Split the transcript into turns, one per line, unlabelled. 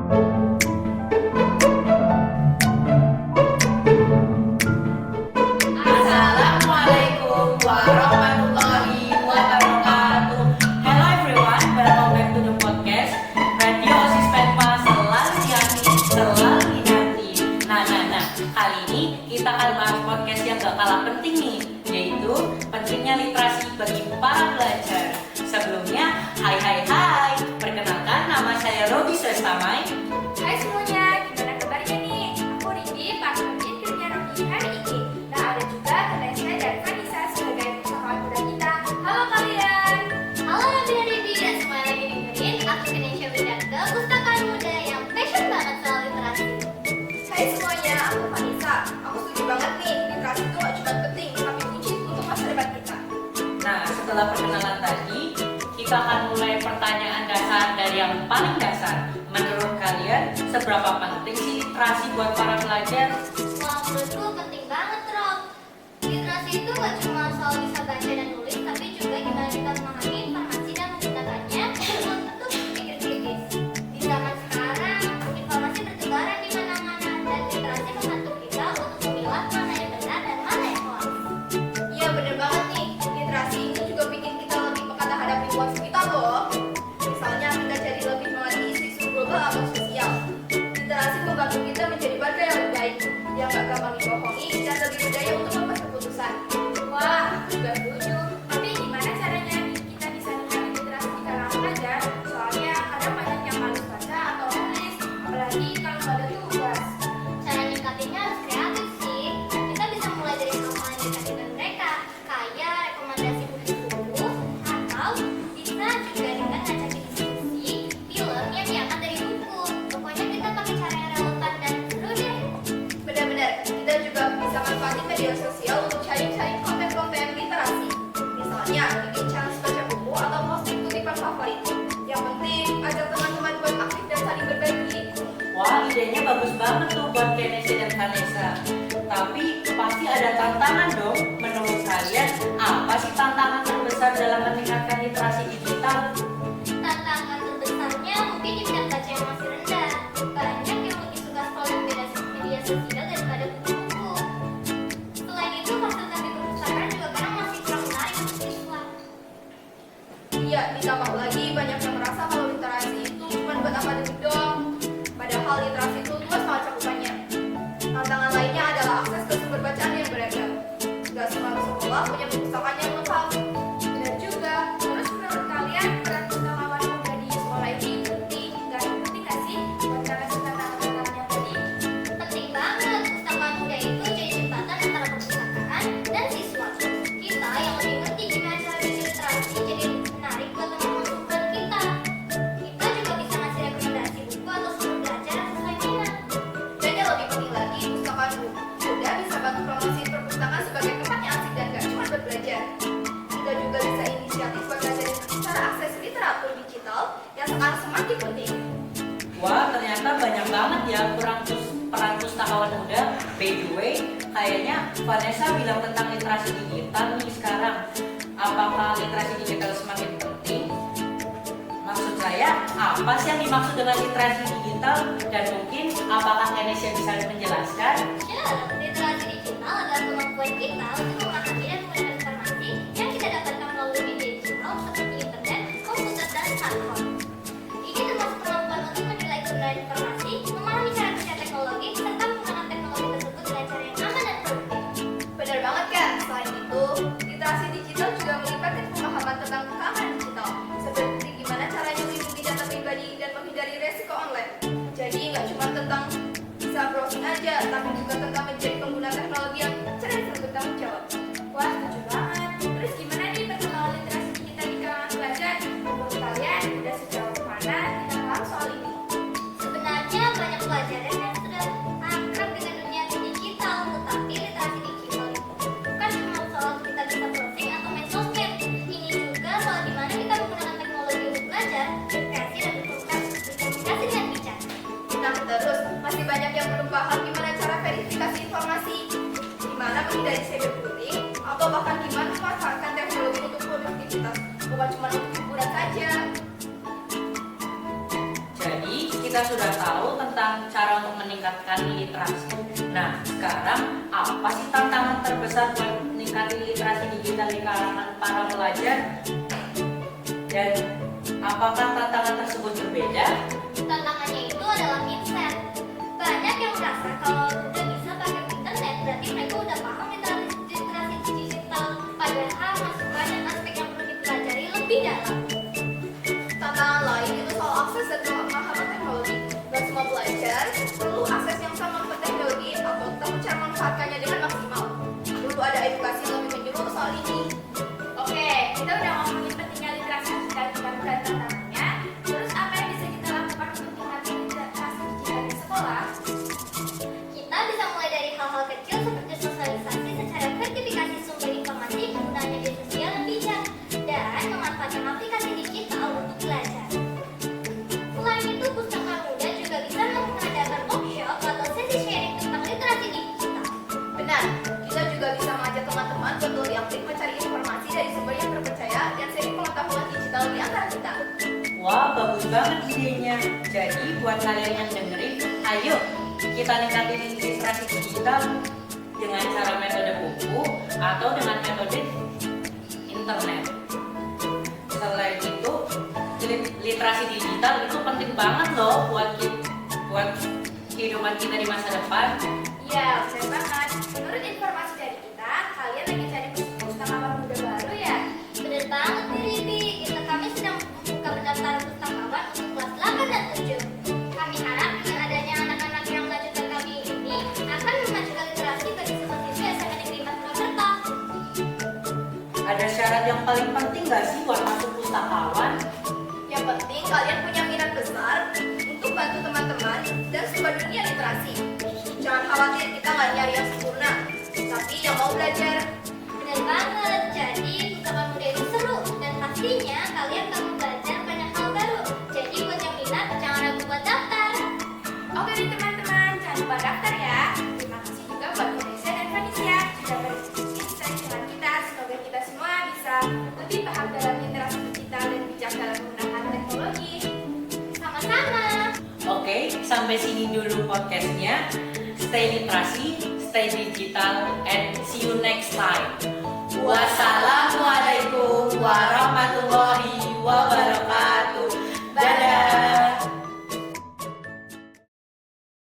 Assalamualaikum warahmatullahi wabarakatuh. Hello everyone, welcome back to the podcast Radio Sispenpa Selalu Dianti, Selalu Dinanti. Nah, kali ini kita akan bahas podcast yang gak kalah penting nih, yaitu pentingnya literasi bagi para pelajar. Sebelumnya, hai, perkenalkan nama saya Robi Sestamai.
Hai semuanya, gimana kabarnya nih? Aku Ridi, partner kerja Robi hari ini. Nah, ada juga Vanessa dan Vanessa sebagai pustakawan muda kita. Halo kalian.
Halo Robi dan Ridi dan semua yang lagi dengerin. Aku Kenesha Widarta, pustakawan muda yang passion banget soal literasi.
Hai semuanya, aku Vanessa. Aku setuju banget nih, literasi itu gak cuma penting, tapi kunci untuk masa depan kita.
Nah, setelah perkenalan tadi, kita akan mulai pertanyaan dasar dari yang paling dasar. Menurut kalian, seberapa penting sih literasi buat para pelajar?
Wah, menurutku penting banget, Rob. Literasi itu gak cuma soal bisa baca dan nulis, tapi juga gimana kita memahami informasi dan menggunakannya untuk berpikir kritis. Di zaman sekarang, informasi bertebaran di mana-mana, dan literasi membantu kita untuk memilah mana yang benar dan mana yang hoax.
Iya bener banget nih, literasi ini juga bikin kita lebih peka terhadap lingkungan sekitar loh. Misalnya kita jadi lebih mengerti isu-isu global atau sosial. Literasi membantu kita menjadi warga yang lebih baik, yang gak gampang dibohongi dan lebih berdaya untuk membuat keputusan. Wah, juga setuju. Tapi gimana caranya kita bisa meningkatkan literasi di kalangan pelajar? Soalnya kadang banyak yang malas baca atau nulis, apalagi kalau nggak ada tugas.
Cara ningkatinnya harus kreatif sih. Kita bisa mulai dari hal-hal yang dekat dengan mereka, kayak rekomendasi buku-buku, atau bisa juga dengan ngajakin diskusi film yang diangkat dari buku. Pokoknya kita pakai cara yang relevan dan seru deh.
Benar-benar, kita juga bisa manfaatin media sosial untuk sharing konten-konten literasi. Misalnya, bikin challenge baca buku atau posting kutipan favorit. Yang penting, ajak teman-teman buat aktif dan saling berbagi.
Wah, idenya bagus banget tuh buat Kenesha dan Vanessa. Tapi pasti ada tantangan dong. Menurut kalian, apa sih tantangan terbesar dalam meningkatkan literasi digital?
Tantangan terbesarnya mungkin di minat baca yang masih rendah. Banyak yang lebih suka scrolling media sosial daripada buku-buku. Selain itu, fasilitas di perpustakaan juga kadang masih kurang menarik untuk siswa.
Iya, ditambah lagi banyak yang merasa kalau literasi itu cuma buat akademik doang. Padahal literasi itu luas banget cakupannya. Tantangan lainnya adalah akses ke sumber bacaan yang beragam. Gak semua sekolah punya perpustakaan yang lengkap. Benar juga. Terus menurut kalian peran pustakawan muda di sekolah ini penting? Gak sih buat cara tentang tantangan yang tadi?
Penting banget, pustakawan muda itu jadi jembatan antara perpustakaan dan siswa. Kita yang lebih ngerti gimana cara bikin literasi jadi menarik buat teman-teman sumber kita. Kita juga bisa ngasih rekomendasi buku atau sumber belajar yang sesuai minat.
Dan yang lebih penting lagi, pustakawan muda bisa bantu promosi perpustakaan sebagai tempat yang asik dan gak cuma buat belajar. Kita juga bisa inisiatif buat ngajarin cara akses literatur digital yang sekarang semakin penting.
Wah, ternyata banyak banget ya peran pustakawan muda. By the way, kayaknya Vanessa bilang tentang literasi digital nih sekarang. Apakah literasi digital semakin penting? Maksud saya, apa sih yang dimaksud dengan literasi digital? Dan mungkin apakah Kenesha bisa menjelaskan?
Sure, literasi digital adalah kemampuan kita untuk memahami dan menggunakan informasi yang kita dapatkan melalui media digital seperti internet, komputer, dan smartphone. Ini termasuk kemampuan untuk menilai kebenaran informasi, memahami cara kerja teknologi, serta menggunakan teknologi tersebut dengan cara yang aman dan produktif.
Benar banget kan? Selain itu, literasi digital juga melibatkan pemahaman tentang keamanan digital, seperti gimana caranya melindungi data pribadi dan menghindari resiko online. Jadi nggak cuma tentang bisa browsing aja, tapi juga tentang menjadi pengguna teknologi yang cerdas dan bertanggung jawab. Wah, setuju banget. Terus gimana nih perkembangan literasi digital di kalangan pelajar? Menurut kalian, udah sejauh mana kita paham soal ini?
Sebenarnya banyak pelajaran yang sudah akrab dengan dunia digital, tetapi literasi digital itu bukan cuma soal kita bisa browsing atau main sosmed. Ini juga soal gimana kita menggunakan teknologi untuk belajar, berkreasi, dan berkomunikasi dengan bijak.
Nah, terus masih banyak yang belum paham gimana cara verifikasi informasi, gimana menghindari cyberbullying, atau bahkan gimana memanfaatkan teknologi untuk produktivitas, bukan cuma untuk hiburan saja.
Jadi, kita kita sudah tahu tentang cara untuk meningkatkan literasi. Nah, sekarang apa sih tantangan terbesar buat meningkatkan literasi digital di kalangan para pelajar? Dan apakah tantangan tersebut berbeda?
Tantangannya itu adalah mindset. Banyak yang merasa kalau udah bisa pakai internet berarti mereka udah paham literasi digital. Padahal masih banyak aspek yang perlu dipelajari lebih dalam.
Tantangan lain itu soal akses dan pemahaman teknologi. Gak semua pelajar perlu akses yang sama ke teknologi atau tetap cara memanfaatkannya dengan maksimal. Perlu ada edukasi yang lebih menyeluruh soal ini.
Oke, kita udah ngomongin pentingnya literasi digital di kampus dan tantangannya. Terus apa yang bisa kita lakukan untuk meningkatkan literasi digital di sekolah?
Kita bisa mulai dari hal-hal kecil seperti sosialisasi secara verifikasi sumber informasi, penggunaan media sosial yang bijak, dan memanfaatkan aplikasi digital untuk belajar. Selain itu, Pustaka Muda juga bisa mengadakan workshop atau sesi sharing tentang literasi digital.
Benar, kita juga bisa mengajak teman-teman buat lebih aktif mencari informasi dari sumber yang terpercaya dan sharing pengetahuan digital di antara kita.
Wah, bagus banget idenya. Jadi buat kalian yang dengerin, ayo kita ningkatin literasi digital dengan cara metode buku atau dengan metode internet. Selain itu, literasi digital itu penting banget loh buat kehidupan kita di masa depan.
Ya, benar banget. Menurut informasi dari kita, kalian lagi cari pustakawan muda baru ya?
Bener banget nih Ribi, kami sedang membuka pendaftaran pustakawan untuk kelas 8 dan 7. Kami harap dengan adanya anak-anak yang melanjutkan kami ini akan memajukan literasi bagi semua siswa SMA Negeri 4 Purwokerto.
Ada syarat yang paling penting gak sih buat masuk pustakawan?
Yang penting kalian punya minat besar untuk bantu teman-teman dan suka dunia literasi. Jangan khawatir kita nggak nyari yang sempurna, tapi yang mau belajar.
Bener banget, jadi pustakawan muda itu seru dan pastinya kalian bakal belajar banyak hal baru. Jadi buat yang minat, jangan ragu buat daftar.
Oke nih teman-teman, jangan lupa daftar ya. Terima kasih juga buat Vanessa dan Vanessa sudah berdiskusi dengan kita. Semoga kita semua bisa lebih paham dalam literasi digital dan bijak dalam menggunakan teknologi.
Sama-sama.
Oke, sampai sini dulu podcastnya. Stay literasi, stay digital, and see you next time. Wassalam.